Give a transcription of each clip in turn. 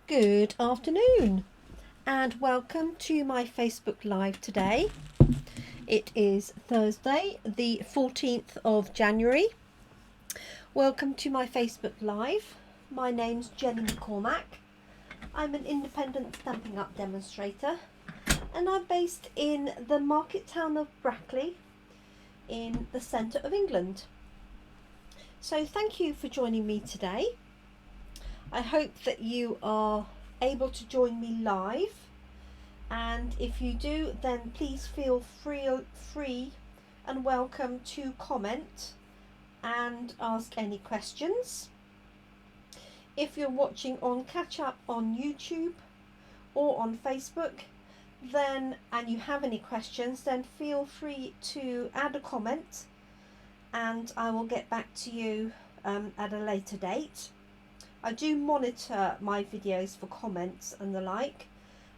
Good afternoon and welcome to my Facebook Live today. It is Thursday, the 14th of January. Welcome to my Facebook Live. My name's Jenny McCormack. I'm an independent Stampin' Up demonstrator and I'm based in the market town of Brackley in the centre of England. So thank you for joining me today. I hope that you are able to join me live, and if you do, then please feel free and welcome to comment and ask any questions. If you're watching on catch up on YouTube or on Facebook, then and you have any questions, then feel free to add a comment and I will get back to you at a later date. I do monitor my videos for comments and the like,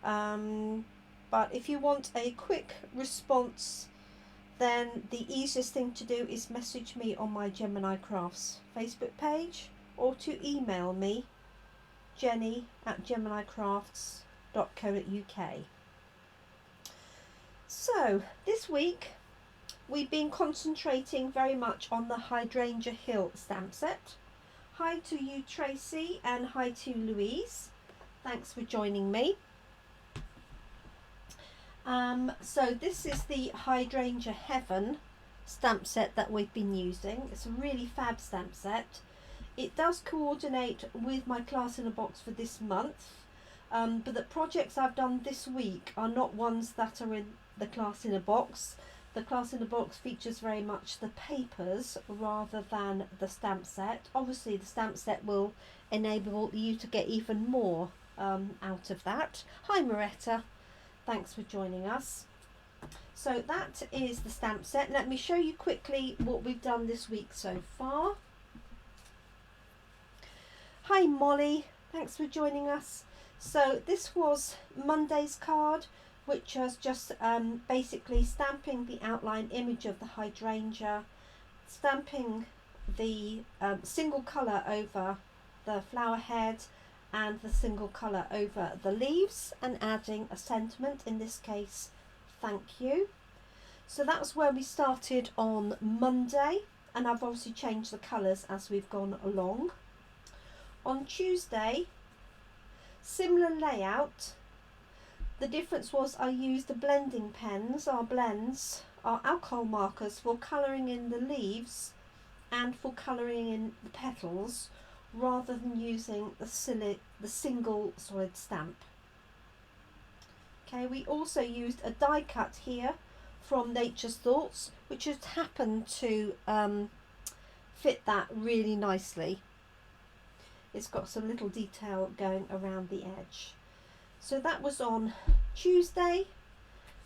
but if you want a quick response, then the easiest thing to do is message me on my Gemini Crafts Facebook page or to email me, jenny@geminicrafts.co.uk. So this week we've been concentrating very much on the Hydrangea Hill stamp set. Hi to you, Tracy, and hi to Louise. Thanks for joining me. So this is the Hydrangea Haven stamp set that we've been using. It's a really fab stamp set. It does coordinate with my class in a box for this month, but the projects I've done this week are not ones that are in the class in a box. The class in the box features very much the papers rather than the stamp set. Obviously the stamp set will enable you to get even more out of that. Hi Moretta, thanks for joining us. So that is the stamp set. Let me show you quickly what we've done this week so far. Hi Molly, thanks for joining us. So this was Monday's card, which was just basically stamping the outline image of the hydrangea, stamping the single colour over the flower head and the single colour over the leaves and adding a sentiment, in this case, thank you. So that's where we started on Monday, and I've obviously changed the colours as we've gone along. On Tuesday, similar layout. The difference was I used the blending pens, our blends, our alcohol markers for colouring in the leaves and for colouring in the petals, rather than using the single solid stamp. Okay, we also used a die cut here from Nature's Thoughts, which has happened to fit that really nicely. It's got some little detail going around the edge. So that was on Tuesday,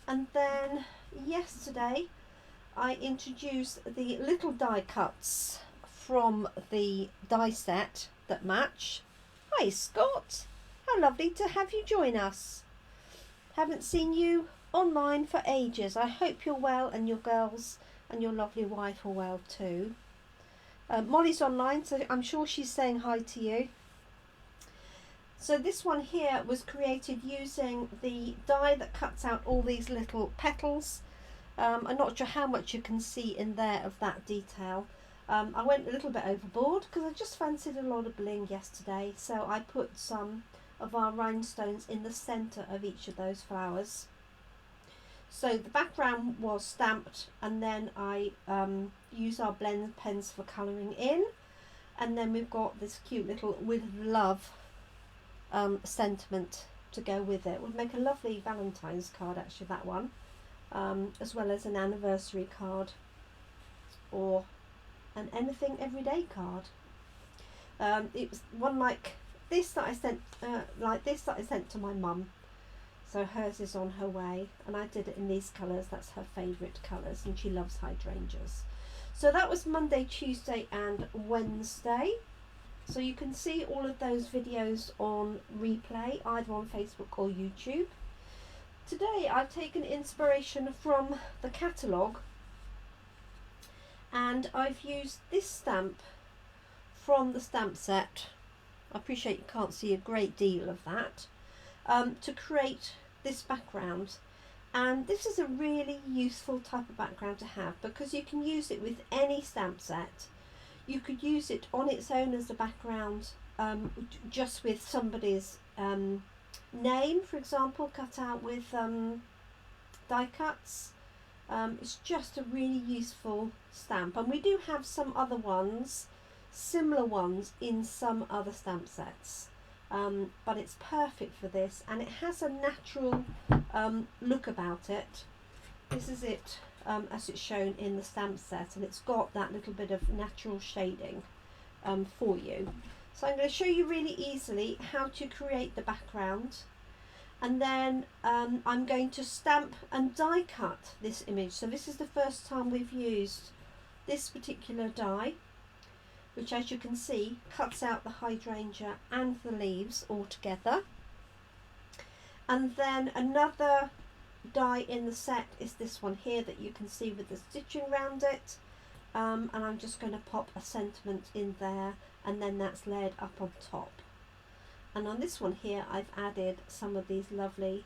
and then yesterday I introduced the little die cuts from the die set that match. Hi Scott, how lovely to have you join us. Haven't seen you online for ages. I hope you're well and your girls and your lovely wife are well too. Molly's online, so I'm sure she's saying hi to you. So this one here was created using the die that cuts out all these little petals. I'm not sure how much you can see in there of that detail. I went a little bit overboard because I just fancied a lot of bling yesterday, so I put some of our rhinestones in the centre of each of those flowers. So the background was stamped, and then I use our blend pens for colouring in, and then we've got this cute little with love sentiment to go with it. Would make a lovely Valentine's card, actually, that one, as well as an anniversary card or an anything everyday card. It was one like this that I sent to my mum, so hers is on her way, and I did it in these colours. That's her favourite colours, and she loves hydrangeas. So that was Monday, Tuesday and Wednesday. So you can see all of those videos on replay, either on Facebook or YouTube. Today I've taken inspiration from the catalogue, and I've used this stamp from the stamp set. I appreciate you can't see a great deal of that, to create this background. And this is a really useful type of background to have because you can use it with any stamp set. You could use it on its own as a background, just with somebody's name, for example, cut out with die cuts. It's just a really useful stamp, and we do have some other ones, similar ones in some other stamp sets, but it's perfect for this, and it has a natural look about it. This is it as it's shown in the stamp set, and it's got that little bit of natural shading for you. So I'm going to show you really easily how to create the background, and then I'm going to stamp and die cut this image. So this is the first time we've used this particular die, which, as you can see, cuts out the hydrangea and the leaves all together. And then another die in the set is this one here that you can see with the stitching around it, and I'm just going to pop a sentiment in there, and then that's layered up on top. And on this one here I've added some of these lovely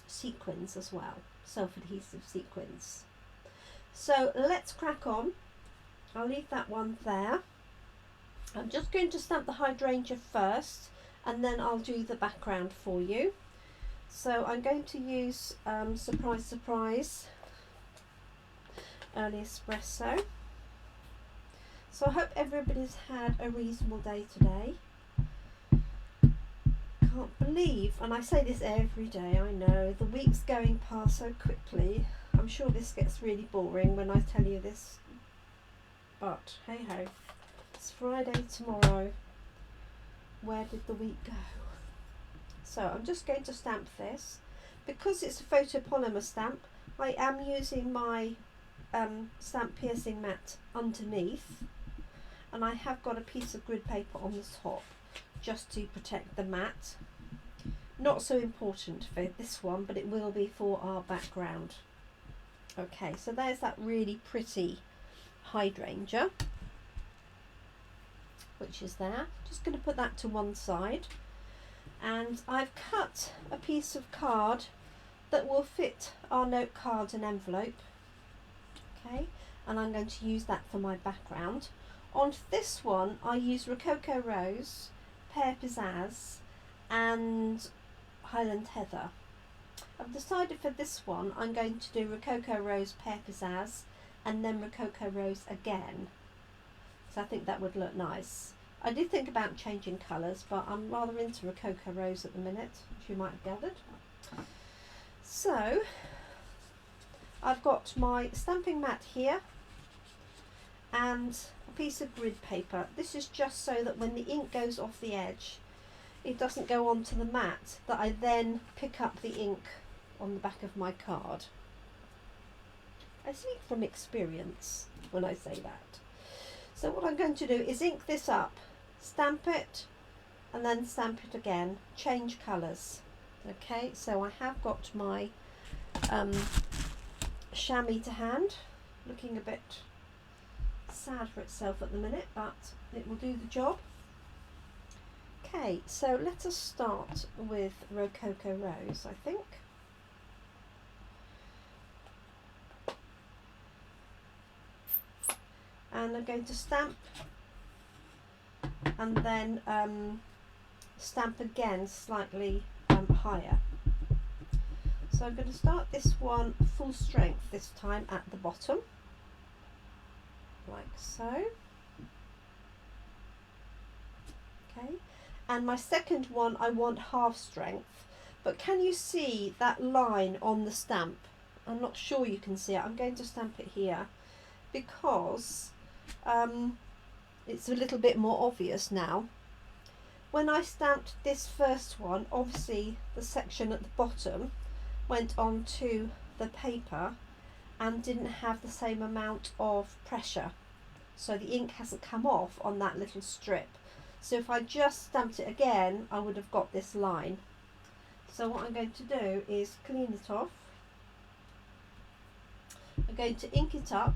sequins as well, self-adhesive sequins. So let's crack on. I'll leave that one there. I'm just going to stamp the hydrangea first, and then I'll do the background for you. So I'm going to use Surprise Surprise Early Espresso. So I hope everybody's had a reasonable day today. Can't believe, and I say this every day, I know, the week's going past so quickly. I'm sure this gets really boring when I tell you this, but hey ho, it's Friday tomorrow. Where did the week go? So I'm just going to stamp this. Because it's a photopolymer stamp, I am using my stamp piercing mat underneath, and I have got a piece of grid paper on the top just to protect the mat. Not so important for this one, but it will be for our background. Okay, so there's that really pretty hydrangea, which is there. Just going to put that to one side, and I've cut a piece of card that will fit our note cards and envelope. Okay, and I'm going to use that for my background. On this one I use Rococo Rose, Pear Pizzazz and Highland Heather. I've decided for this one I'm going to do Rococo Rose, Pear Pizzazz and then Rococo Rose again. So I think that would look nice. I did think about changing colours, but I'm rather into Rococo Rose at the minute, as you might have gathered. So I've got my stamping mat here and a piece of grid paper. This is just so that when the ink goes off the edge, it doesn't go onto the mat, that I then pick up the ink on the back of my card. I speak from experience when I say that. So what I'm going to do is ink this up, stamp it, and then stamp it again, change colours. Okay, so I have got my chamois to hand, looking a bit sad for itself at the minute, but it will do the job. Okay, so let us start with Rococo Rose, I think. And I'm going to stamp and then stamp again slightly higher. So I'm going to start this one full strength this time at the bottom, like so. Okay, and my second one I want half strength, but can you see that line on the stamp? I'm not sure you can see it. I'm going to stamp it here because it's a little bit more obvious now. When I stamped this first one, obviously the section at the bottom went onto the paper and didn't have the same amount of pressure, so the ink hasn't come off on that little strip. So if I just stamped it again, I would have got this line. So what I'm going to do is clean it off. I'm going to ink it up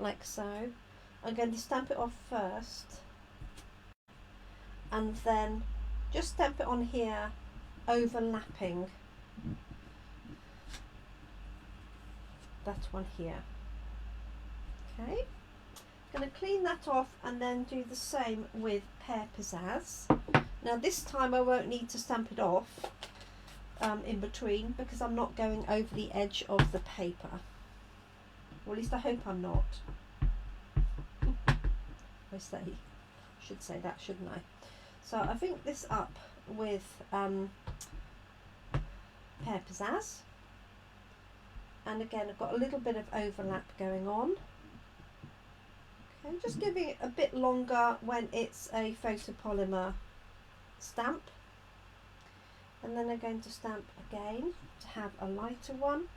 like so. I'm going to stamp it off first and then just stamp it on here, overlapping that one here. Okay, I'm going to clean that off and then do the same with Pear Pizzazz. Now this time I won't need to stamp it off in between, because I'm not going over the edge of the paper. Or at least I hope I'm not. Should say that, shouldn't I? So I've inked this up with Pear Pizzazz, and again I've got a little bit of overlap going on. Okay, just giving it a bit longer when it's a photopolymer stamp, and then I'm going to stamp again to have a lighter one,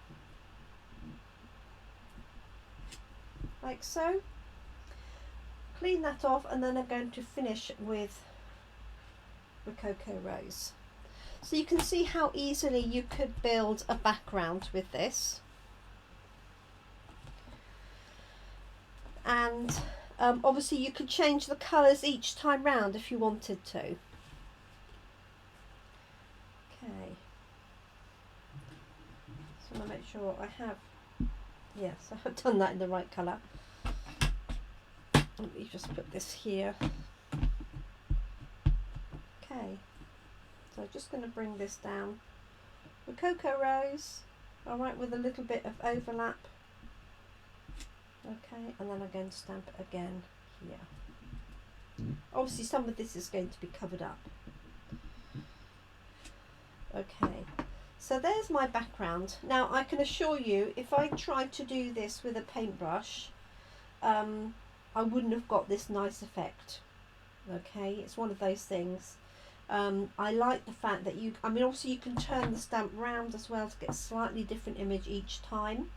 like so. Clean that off, and then I'm going to finish with Rococo Rose. So you can see how easily you could build a background with this. And obviously you could change the colours each time round if you wanted to. Okay. So I want to make sure I have, yes, I've done that in the right colour. Let me just put this here. Okay, so I'm just going to bring this down. Rococo Rose, alright, with a little bit of overlap. Okay, and then I'm going to stamp it again here. Obviously some of this is going to be covered up. Okay, so there's my background. Now I can assure you, if I tried to do this with a paintbrush, I wouldn't have got this nice effect. Okay, it's one of those things. I like the fact that also you can turn the stamp round as well to get a slightly different image each time,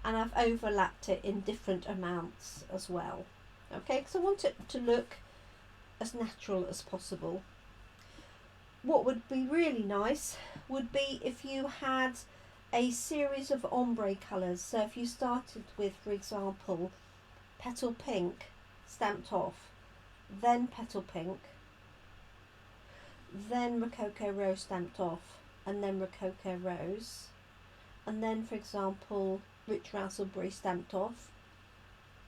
and I've overlapped it in different amounts as well. Okay, because I want it to look as natural as possible. What would be really nice would be if you had a series of ombre colours. So if you started with, for example, Petal Pink stamped off, then Petal Pink, then Rococo Rose stamped off, and then Rococo Rose, and then, for example, Rich Raspberry stamped off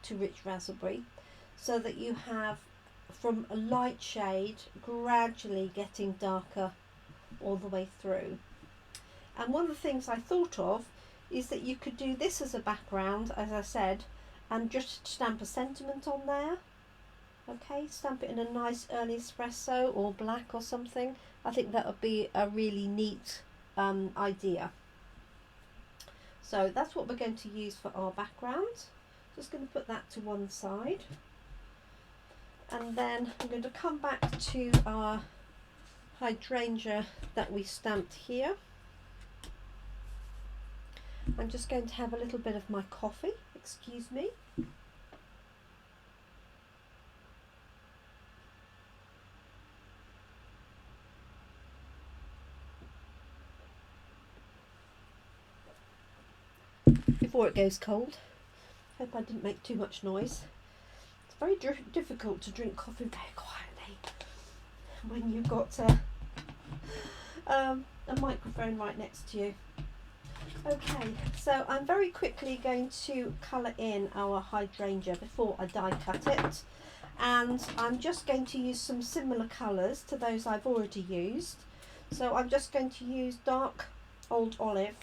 to Rich Raspberry, so that you have from a light shade gradually getting darker all the way through. And one of the things I thought of is that you could do this as a background, as I said, and just stamp a sentiment on there. Okay, stamp it in a nice early espresso or black or something. I think that would be a really neat idea. So that's what we're going to use for our background. Just going to put that to one side, and then I'm going to come back to our hydrangea that we stamped here. I'm just going to have a little bit of my coffee, excuse me. Before it goes cold. Hope I didn't make too much noise. It's very difficult to drink coffee very quietly when you've got a microphone right next to you. Okay, so I'm very quickly going to colour in our hydrangea before I die cut it, and I'm just going to use some similar colours to those I've already used. So I'm just going to use dark old olive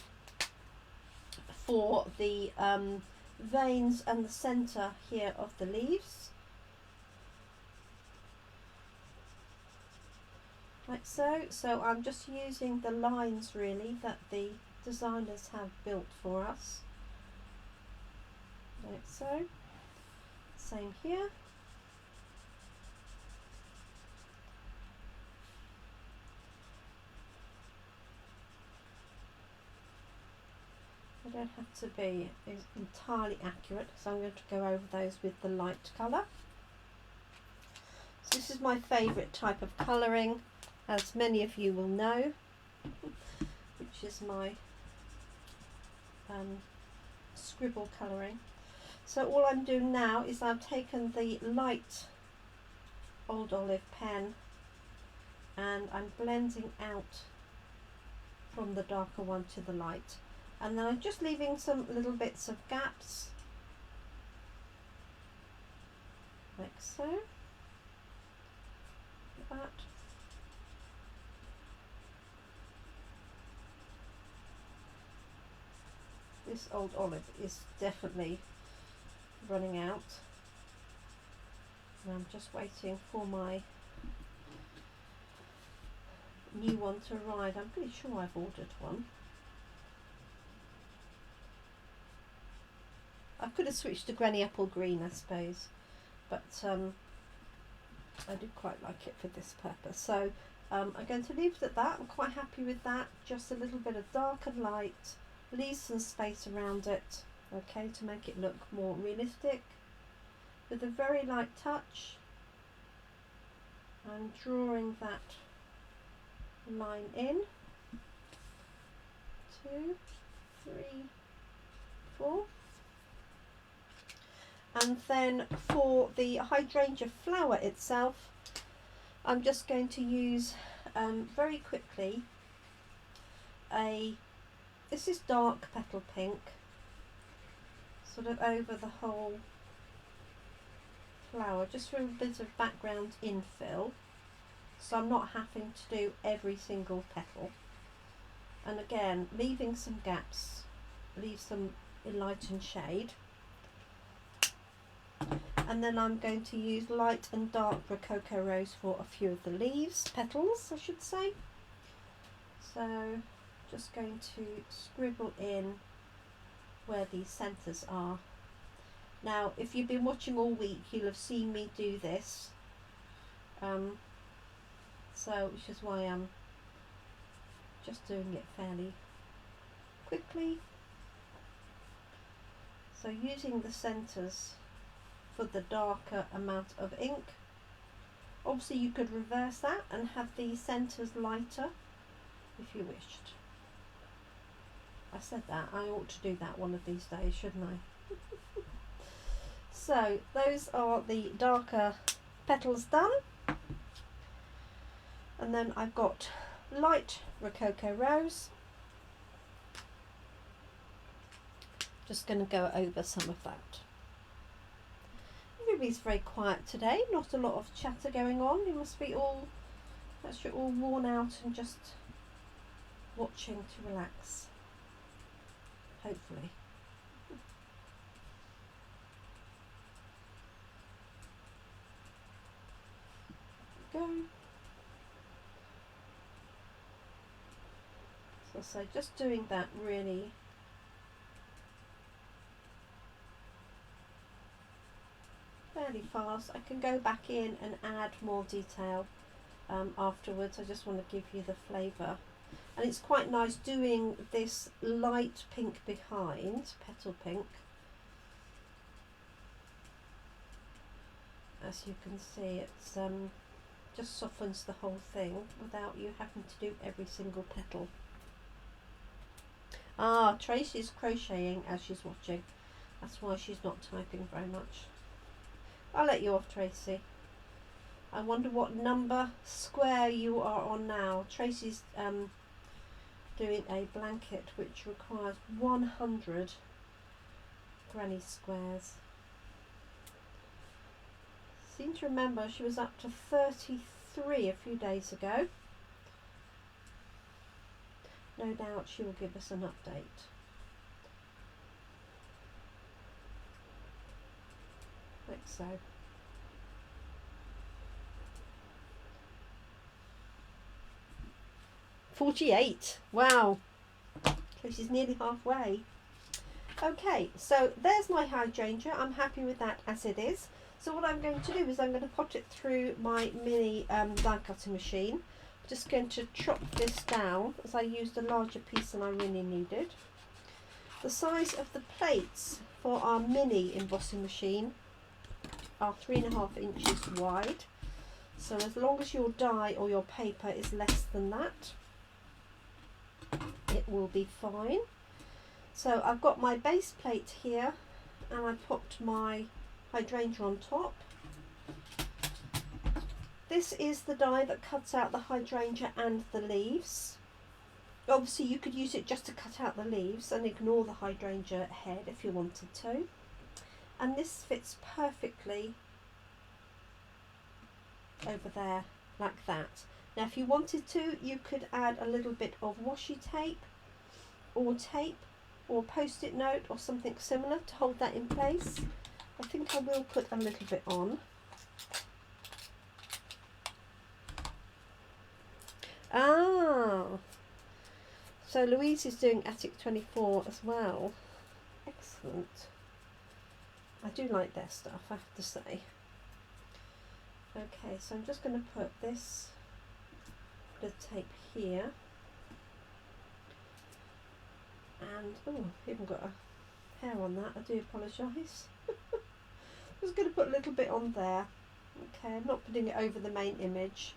for the veins and the centre here of the leaves, like so. So I'm just using the lines really that the designers have built for us, like so. Same here. I don't have to be entirely accurate, so I'm going to go over those with the light colour. So this is my favourite type of colouring, as many of you will know, which is my scribble colouring. So all I'm doing now is I've taken the light old olive pen and I'm blending out from the darker one to the light, and then I'm just leaving some little bits of gaps like so, like that. This old olive is definitely running out, and I'm just waiting for my new one to arrive. I'm pretty sure I've ordered one. I could have switched to Granny Apple Green, I suppose, but I do quite like it for this purpose. So I'm going to leave it at that. I'm quite happy with that. Just a little bit of dark and light, leave some space around it, okay, to make it look more realistic. With a very light touch, I'm drawing that line in. 2, 3, 4. And then for the hydrangea flower itself, I'm just going to use very quickly this is dark petal pink, sort of over the whole flower, just for a bit of background infill, so I'm not having to do every single petal. And again, leaving some gaps, leave some light and shade. And then I'm going to use light and dark Rococo Rose for a few of the leaves, petals I should say. So just going to scribble in where these centres are. Now if you've been watching all week, you'll have seen me do this, which is why I'm just doing it fairly quickly. So using the centres for the darker amount of ink. Obviously you could reverse that and have the centres lighter if you wished. I said that, I ought to do that one of these days, shouldn't I? So those are the darker petals done, and then I've got light Rococo Rose. Just going to go over some of that. Everybody's very quiet today, not a lot of chatter going on. You must be all, that's you're all worn out and just watching to relax, hopefully. Go. So just doing that really fairly fast. I can go back in and add more detail afterwards. I just want to give you the flavour, and it's quite nice doing this light pink behind, petal pink, as you can see. It's just softens the whole thing without you having to do every single petal. Ah, Tracy's crocheting as she's watching. That's why she's not typing very much. I'll let you off, Tracy. I wonder what number square you are on now. Tracy's doing a blanket which requires 100 granny squares. Seem to remember she was up to 33 a few days ago. No doubt she will give us an update. Like so. "48. Wow. So she's nearly halfway. Okay, so there's my hydrangea. I'm happy with that as it is. So what I'm going to do is I'm going to put it through my mini die cutting machine. I'm just going to chop this down as I used a larger piece than I really needed. The size of the plates for our mini embossing machine are 3.5 inches wide. So as long as your die or your paper is less than that, it will be fine. So I've got my base plate here, and I put my hydrangea on top. This is the die that cuts out the hydrangea and the leaves. Obviously you could use it just to cut out the leaves and ignore the hydrangea head if you wanted to. And this fits perfectly over there like that. Now if you wanted to, you could add a little bit of washi tape or post-it note or something similar to hold that in place. I think I will put a little bit on. Ah, so Louise is doing Attic 24 as well. Excellent. I do like their stuff, I have to say. Okay, so I'm just going to put this bit of tape here. And, oh, I even got a hair on that, I do apologise. Just going to put a little bit on there. Okay, I'm not putting it over the main image.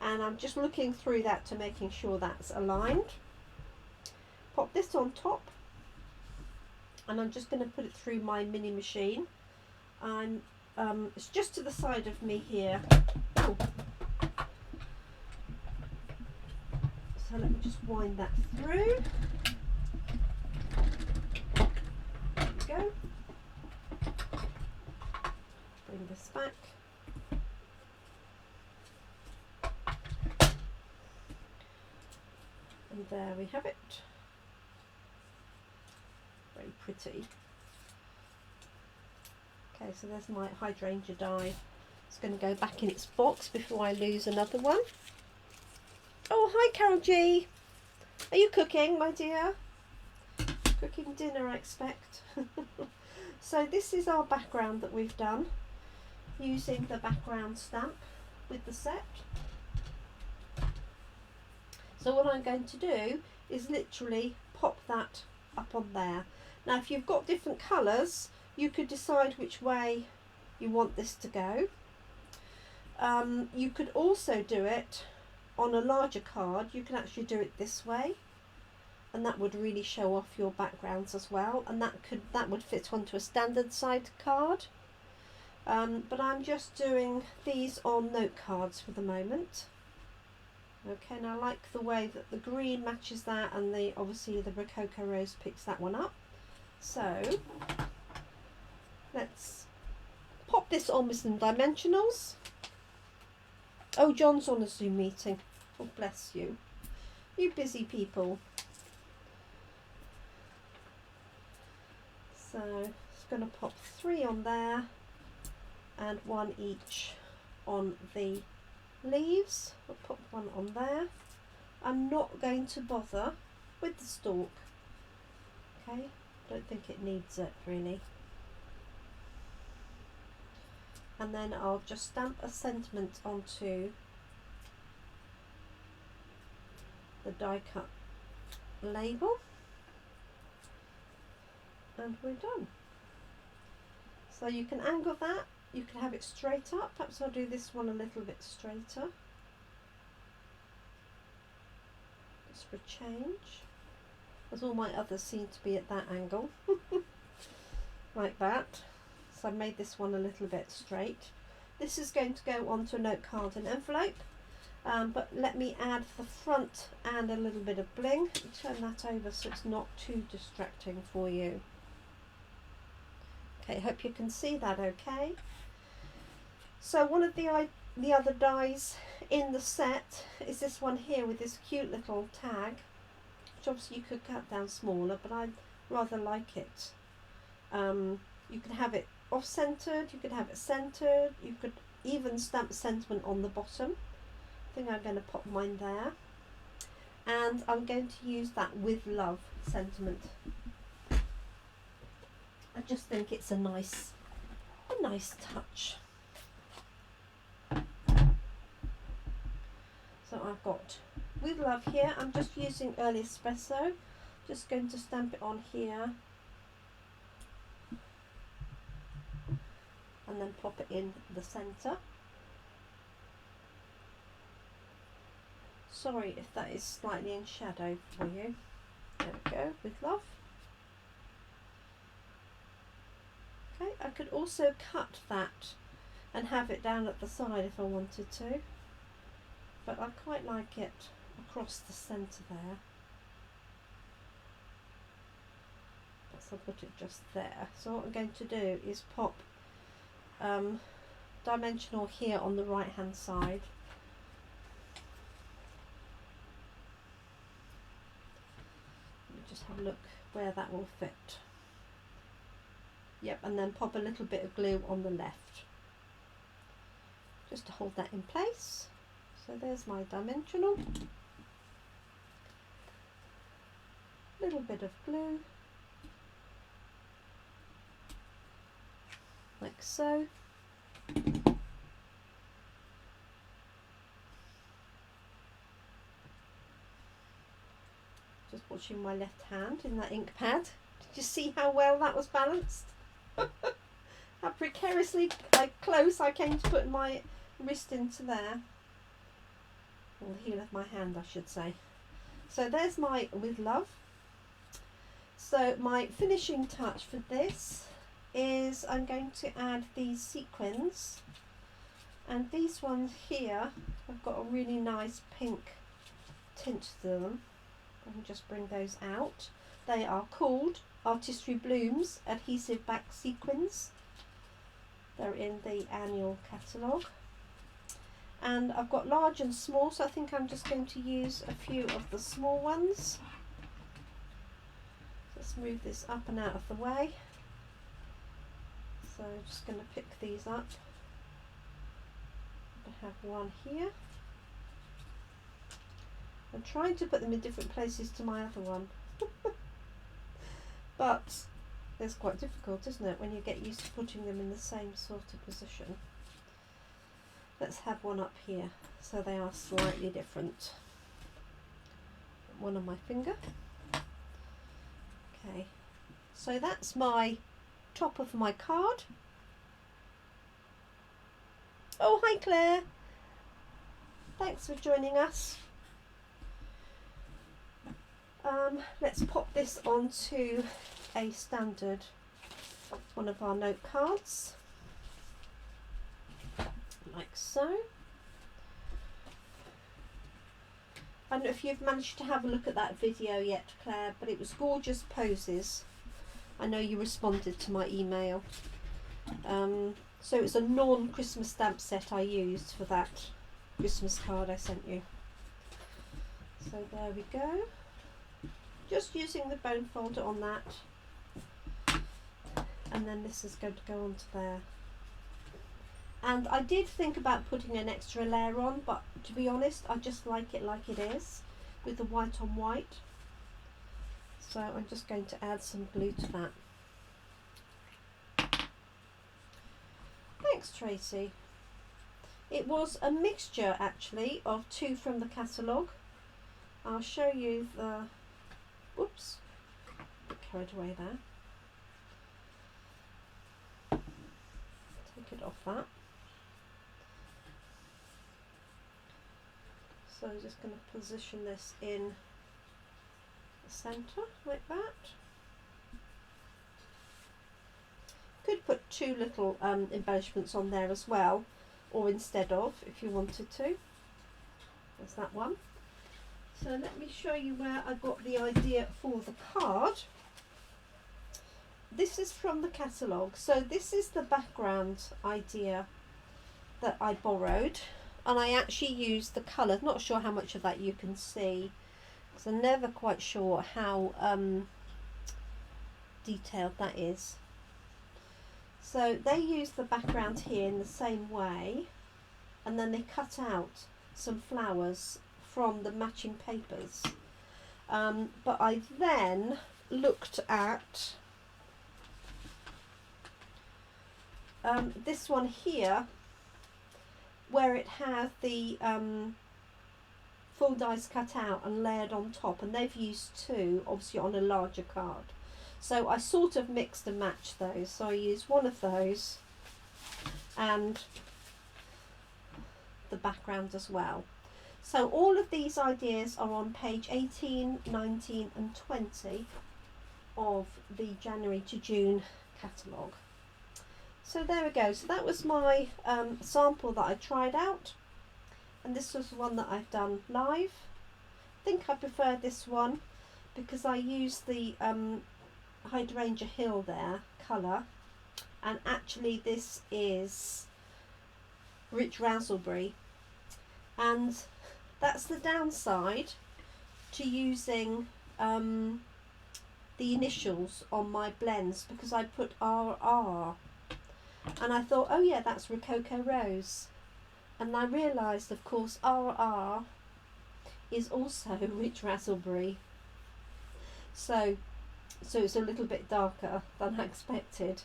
And I'm just looking through that to making sure that's aligned. Pop this on top. And I'm just going to put it through my mini machine. It's just to the side of me here. Ooh. So let me just wind that through. There we go. Bring this back. And there we have it. Very pretty. Okay, so there's my hydrangea die. It's going to go back in its box before I lose another one. Oh, hi Carol G. Are you cooking, my dear? Cooking dinner, I expect. So this is our background that we've done using the background stamp with the set. So what I'm going to do is literally pop that up on there. Now if you've got different colours, you could decide which way you want this to go. You could also do it on a larger card. You can actually do it this way, and that would really show off your backgrounds as well, and that would fit onto a standard side card. But I'm just doing these on note cards for the moment. Okay, and I like the way that the green matches that, and obviously the Rococo Rose picks that one up. So let's pop this on with some dimensionals. Oh, John's on a Zoom meeting. Oh, bless you. You busy people. So just going to pop 3 on there and 1 each on the leaves. I'll pop 1 on there. I'm not going to bother with the stalk. Okay, don't think it needs it really. And then I'll just stamp a sentiment onto the die cut label, and we're done. So you can angle that, you can have it straight up. Perhaps I'll do this one a little bit straighter, just for a change, as all my others seem to be at that angle. Like that. So I've made this one a little bit straight. This is going to go onto a note card and envelope, but let me add the front and a little bit of bling. Turn that over so it's not too distracting for you. Okay, hope you can see that okay. So one of the other dies in the set is this one here with this cute little tag, which obviously you could cut down smaller, but I rather like it. You can have it off-centered, you could have it centered, you could even stamp sentiment on the bottom. I think I'm going to pop mine there, and I'm going to use that "with love" sentiment. I just think it's a nice touch. So I've got "with love" here. I'm just using Early Espresso, just going to stamp it on here and then pop it in the centre. Sorry if that is slightly in shadow for you. There we go, "with love." Okay, I could also cut that and have it down at the side if I wanted to, but I quite like it across the centre there. So I'll put it just there. So what I'm going to do is pop dimensional here on the right hand side. Let me just have a look where that will fit. Yep, and then pop a little bit of glue on the left just to hold that in place. So there's my dimensional. Little bit of glue like so. Just watching my left hand in that ink pad. Did you see how well that was balanced? How precariously close I came to putting my wrist into there. Or the heel of my hand, I should say. So there's my with love. So my finishing touch for this is I'm going to add these sequins, and these ones here have got a really nice pink tint to them. I can just bring those out. They are called Artistry Blooms Adhesive Back Sequins. They're in the annual catalogue, and I've got large and small, so I think I'm just going to use a few of the small ones. Let's move this up and out of the way. So I'm just going to pick these up. I have one here. I'm trying to put them in different places to my other one. But it's quite difficult, isn't it, when you get used to putting them in the same sort of position. Let's have one up here, so they are slightly different. One on my finger. Okay, so that's my top of my card. Oh, hi Claire. Thanks for joining us. Let's pop this onto a standard, one of our note cards, like so. I don't know if you've managed to have a look at that video yet, Claire, but it was Gorgeous Poses. I know you responded to my email. So it's a non-Christmas stamp set I used for that Christmas card I sent you. So there we go. Just using the bone folder on that, and then this is going to go onto there. And I did think about putting an extra layer on, but to be honest, I just like it like it is, with the white on white. So I'm just going to add some glue to that. Thanks, Tracy. It was a mixture actually of two from the catalogue. I'll show you the, whoops, got carried away there. Take it off that. So I'm just going to position this in the centre like that. Could put two little embellishments on there as well, or instead of, if you wanted to. There's that one. So let me show you where I got the idea for the card. This is from the catalogue. So this is the background idea that I borrowed, and I actually used the colour. Not sure how much of that you can see, because I'm never quite sure how detailed that is. So they use the background here in the same way, and then they cut out some flowers from the matching papers. But I then looked at this one here, where it has the full dies cut out and layered on top, and they've used two, obviously on a larger card. So I sort of mixed and matched those. So I used one of those and the background as well. So all of these ideas are on page 18, 19 and 20 of the January to June catalogue. So there we go. So that was my sample that I tried out, and this was one that I've done live. I think I prefer this one because I used the Hydrangea Hill there colour, and actually this is rich raspberry, and that's the downside to using the initials on my blends, because I put RR and I thought, oh yeah, that's Rococo Rose, and I realised of course RR is also rich raspberry, so it's a little bit darker than I expected.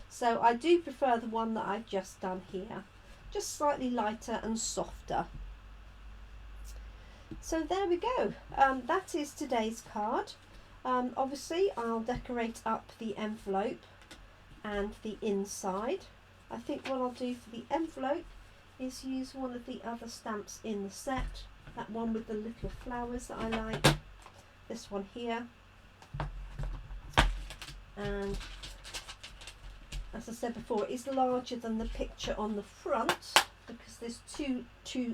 So I do prefer the one that I've just done here, just slightly lighter and softer. So there we go. That is today's card. Obviously I'll decorate up the envelope and the inside. I think what I'll do for the envelope is use one of the other stamps in the set, that one with the little flowers that I like, this one here. And as I said before, it is larger than the picture on the front because there's two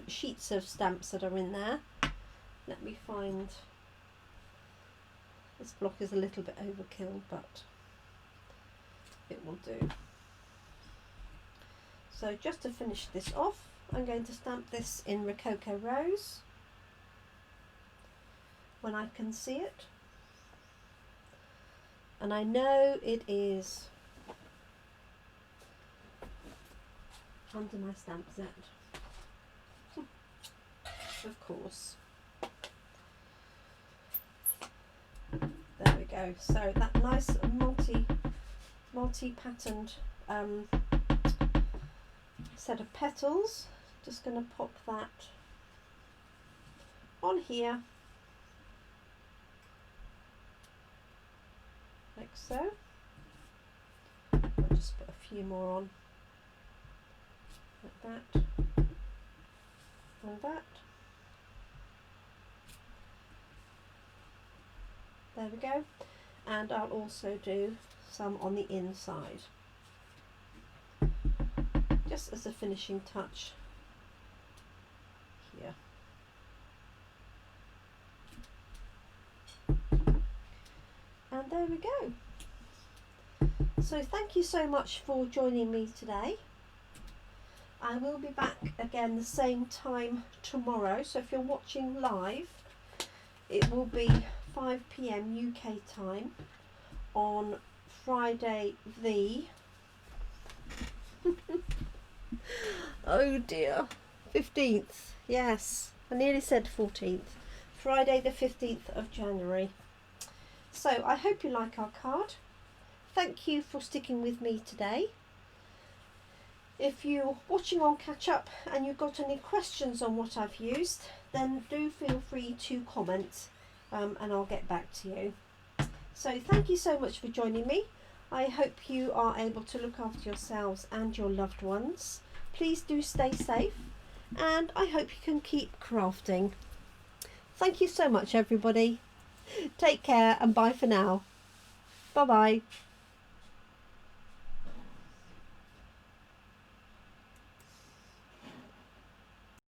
sheets of stamps that are in there. Let me find, this block is a little bit overkill, but it will do. So just to finish this off, I'm going to stamp this in Rococo Rose when I can see it. And I know it is under my stamp set, of course. There we go. So that nice multi-patterned set of petals, just going to pop that on here like so. I'll just put a few more on like that and that. There we go. And I'll also do some on the inside, just as a finishing touch here. And there we go. So thank you so much for joining me today. I will be back again the same time tomorrow, so if you're watching live, it will be 5 PM UK time on Friday the oh dear, 15th. Yes, I nearly said 14th. Friday the 15th of January. So I hope you like our card. Thank you for sticking with me today. If you're watching on catch up and you've got any questions on what I've used, then do feel free to comment and I'll get back to you. So thank you so much for joining me. I hope you are able to look after yourselves and your loved ones. Please do stay safe, and I hope you can keep crafting. Thank you so much, everybody. Take care and bye for now. Bye bye.